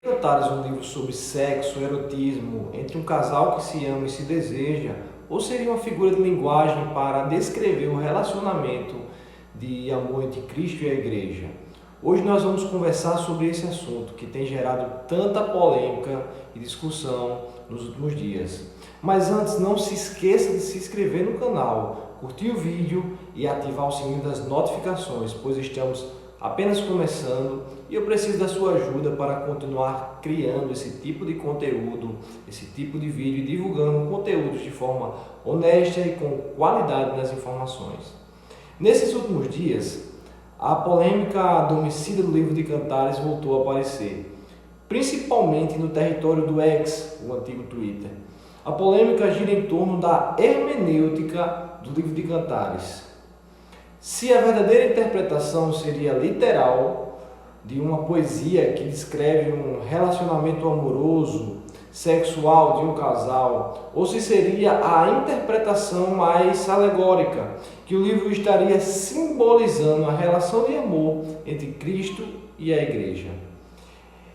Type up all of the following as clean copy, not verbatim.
Cantares, um livro sobre sexo, erotismo, entre um casal que se ama e se deseja, ou seria uma figura de linguagem para descrever o relacionamento de amor entre Cristo e a Igreja? Hoje nós vamos conversar sobre esse assunto que tem gerado tanta polêmica e discussão nos últimos dias. Mas antes, não se esqueça de se inscrever no canal, curtir o vídeo e ativar o sininho das notificações, pois estamos apenas começando e eu preciso da sua ajuda para continuar criando esse tipo de conteúdo, esse tipo de vídeo, divulgando conteúdos de forma honesta e com qualidade nas informações. Nesses últimos dias, a polêmica do homicídio do livro de Cantares voltou a aparecer, principalmente no território do X, o antigo Twitter. A polêmica gira em torno da hermenêutica do livro de Cantares. Se a verdadeira interpretação seria literal de uma poesia que descreve um relacionamento amoroso, sexual de um casal, ou se seria a interpretação mais alegórica, que o livro estaria simbolizando a relação de amor entre Cristo e a Igreja.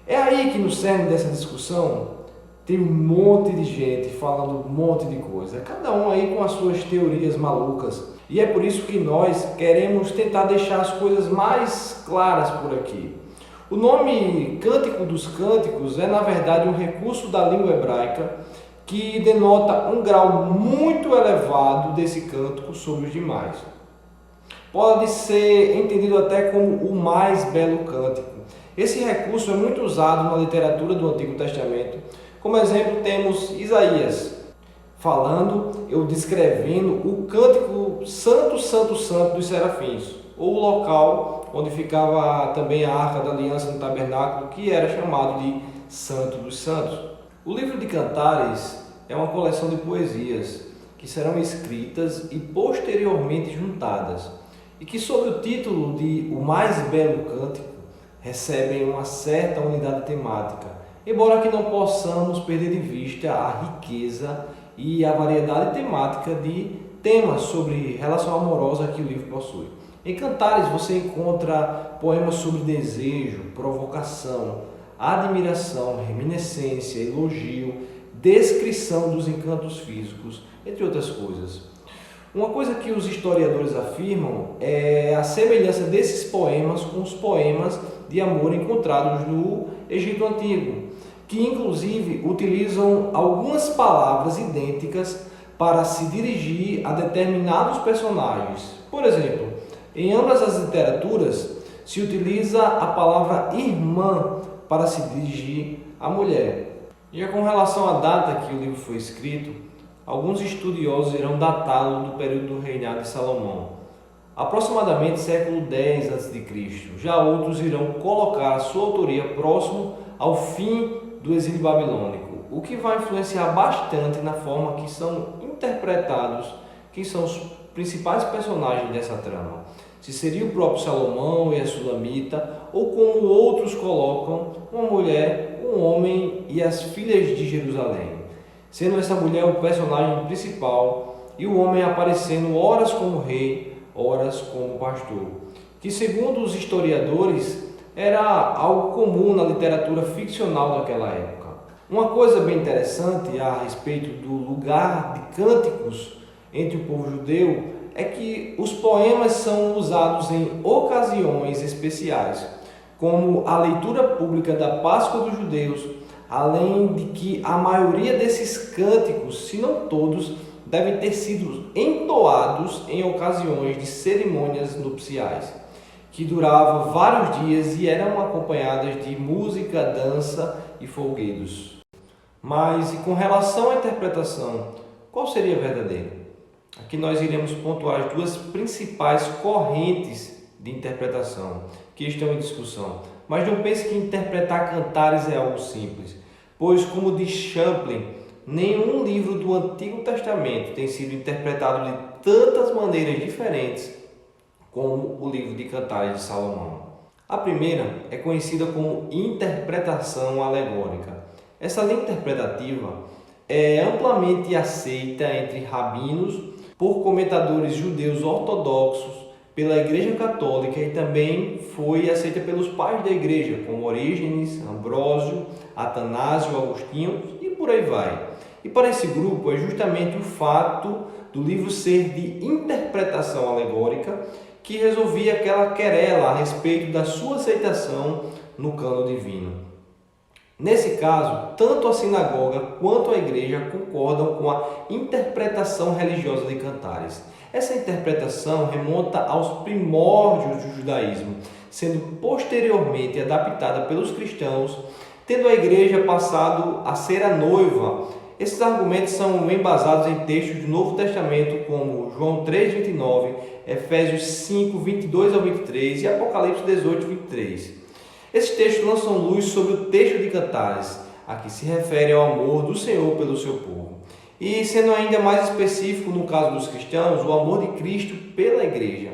É aí que no cerne dessa discussão tem um monte de gente falando um monte de coisa, cada um aí com as suas teorias malucas. E é por isso que nós queremos tentar deixar as coisas mais claras por aqui. O nome Cântico dos Cânticos é, na verdade, um recurso da língua hebraica que denota um grau muito elevado desse cântico sobre os demais. Pode ser entendido até como o mais belo cântico. Esse recurso é muito usado na literatura do Antigo Testamento. Como exemplo, temos Isaías falando ou descrevendo o cântico Santo, Santo, Santo dos serafins, ou o local onde ficava também a Arca da Aliança no tabernáculo, que era chamado de Santo dos Santos. O livro de Cantares é uma coleção de poesias que serão escritas e posteriormente juntadas, e que sob o título de O Mais Belo Cântico recebem uma certa unidade temática, embora que não possamos perder de vista a riqueza e a variedade temática de temas sobre relação amorosa que o livro possui. Em Cantares você encontra poemas sobre desejo, provocação, admiração, reminiscência, elogio, descrição dos encantos físicos, entre outras coisas. Uma coisa que os historiadores afirmam é a semelhança desses poemas com os poemas de amor encontrados no Egito Antigo, que inclusive utilizam algumas palavras idênticas para se dirigir a determinados personagens. Por exemplo, em ambas as literaturas se utiliza a palavra irmã para se dirigir à mulher. Já com relação à data que o livro foi escrito, alguns estudiosos irão datá-lo do período do reinado de Salomão, aproximadamente século X a.C. Já outros irão colocar a sua autoria próximo ao fim do exílio babilônico, o que vai influenciar bastante na forma que são interpretados quem são os principais personagens dessa trama. Se seria o próprio Salomão e a Sulamita, ou como outros colocam, uma mulher, um homem e as filhas de Jerusalém, sendo essa mulher o personagem principal e o homem aparecendo horas como rei, horas como pastor, que segundo os historiadores era algo comum na literatura ficcional daquela época. Uma coisa bem interessante a respeito do lugar de cânticos entre o povo judeu é que os poemas são usados em ocasiões especiais, como a leitura pública da Páscoa dos judeus, além de que a maioria desses cânticos, se não todos, devem ter sido entoados em ocasiões de cerimônias nupciais, que duravam vários dias e eram acompanhadas de música, dança e folguedos. Mas e com relação à interpretação, qual seria a verdadeira? Aqui nós iremos pontuar as duas principais correntes de interpretação que estão em discussão. Mas não pense que interpretar Cantares é algo simples, pois, como diz Champlin, nenhum livro do Antigo Testamento tem sido interpretado de tantas maneiras diferentes como o livro de Cantares de Salomão. A primeira é conhecida como interpretação alegórica. Essa linha interpretativa é amplamente aceita entre rabinos por comentadores judeus ortodoxos pela Igreja Católica e também foi aceita pelos pais da Igreja, como Orígenes, Ambrósio, Atanásio, Agostinho e por aí vai. E para esse grupo é justamente o fato do livro ser de interpretação alegórica que resolvia aquela querela a respeito da sua aceitação no cânon divino. Nesse caso, tanto a sinagoga quanto a igreja concordam com a interpretação religiosa de Cantares. Essa interpretação remonta aos primórdios do judaísmo, sendo posteriormente adaptada pelos cristãos, tendo a igreja passado a ser a noiva. Esses argumentos são embasados em textos do Novo Testamento como João 3:29, Efésios 5:22 ao 23 e Apocalipse 18:23. Esses textos lançam luz sobre o texto de Cantares, a que se refere ao amor do Senhor pelo seu povo. E sendo ainda mais específico no caso dos cristãos, o amor de Cristo pela igreja.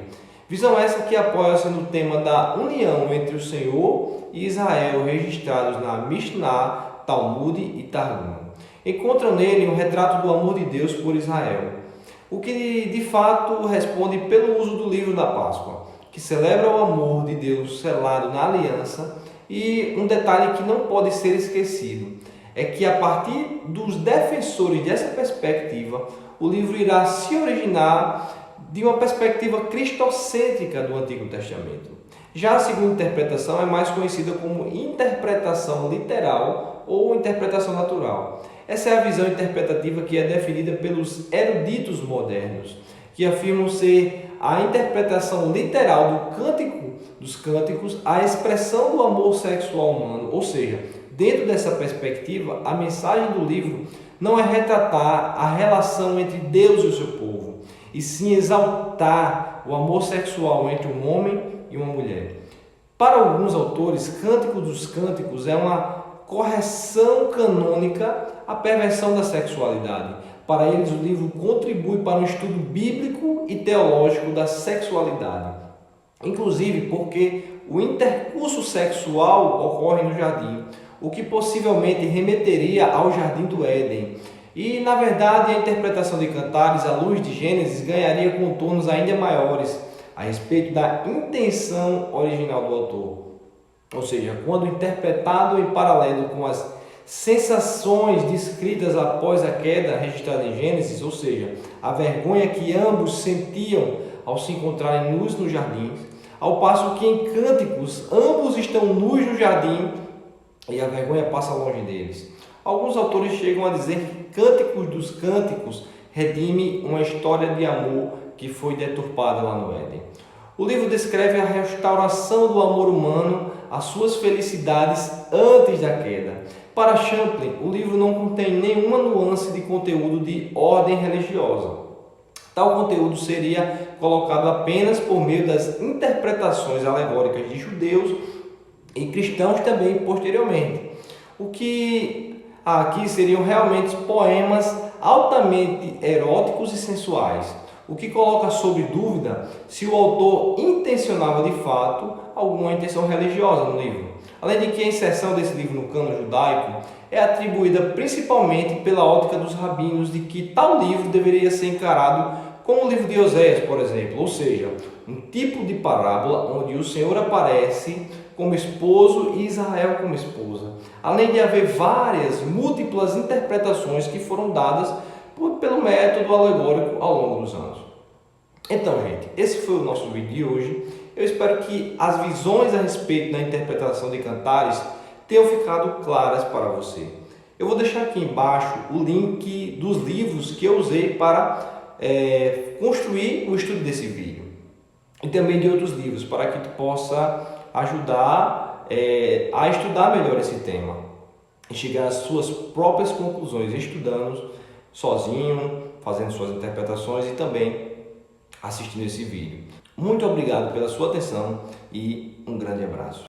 Visão essa que apoia-se no tema da união entre o Senhor e Israel, registrados na Mishnah, Talmud e Targum. Encontram nele um retrato do amor de Deus por Israel, o que de fato responde pelo uso do livro da Páscoa, que celebra o amor de Deus selado na aliança. E um detalhe que não pode ser esquecido é que a partir dos defensores dessa perspectiva, o livro irá se originar de uma perspectiva cristocêntrica do Antigo Testamento. Já a segunda interpretação é mais conhecida como interpretação literal ou interpretação natural. Essa é a visão interpretativa que é definida pelos eruditos modernos, que afirmam ser a interpretação literal do Cântico dos Cânticos, a expressão do amor sexual humano. Ou seja, dentro dessa perspectiva, a mensagem do livro não é retratar a relação entre Deus e o seu povo, e sim exaltar o amor sexual entre um homem e uma mulher. Para alguns autores, Cântico dos Cânticos é uma correção canônica à perversão da sexualidade. Para eles, o livro contribui para um estudo bíblico e teológico da sexualidade, inclusive porque o intercurso sexual ocorre no jardim, o que possivelmente remeteria ao Jardim do Éden. E, na verdade, a interpretação de Cantares à luz de Gênesis ganharia contornos ainda maiores a respeito da intenção original do autor. Ou seja, quando interpretado em paralelo com as sensações descritas após a queda registrada em Gênesis, ou seja, a vergonha que ambos sentiam ao se encontrarem nus no jardim, ao passo que em Cânticos ambos estão nus no jardim e a vergonha passa longe deles. Alguns autores chegam a dizer que Cânticos dos Cânticos redime uma história de amor que foi deturpada lá no Éden. O livro descreve a restauração do amor humano às suas felicidades antes da queda. Para Champlin, o livro não contém nenhuma nuance de conteúdo de ordem religiosa. Tal conteúdo seria colocado apenas por meio das interpretações alegóricas de judeus e cristãos também posteriormente. O que aqui seriam realmente poemas altamente eróticos e sensuais, o que coloca sob dúvida se o autor intencionava de fato alguma intenção religiosa no livro. Além de que a inserção desse livro no cânon judaico é atribuída principalmente pela ótica dos rabinos de que tal livro deveria ser encarado como o livro de Oséias, por exemplo, ou seja, um tipo de parábola onde o Senhor aparece como esposo e Israel como esposa, além de haver várias múltiplas interpretações que foram dadas pelo método alegórico ao longo dos anos. Então, gente, esse foi o nosso vídeo de hoje. Eu espero que as visões a respeito da interpretação de Cantares tenham ficado claras para você. Eu vou deixar aqui embaixo o link dos livros que eu usei para construir o estudo desse vídeo e também de outros livros para que tu possa ajudar a estudar melhor esse tema e chegar às suas próprias conclusões, estudando sozinho, fazendo suas interpretações e também assistindo esse vídeo. Muito obrigado pela sua atenção e um grande abraço.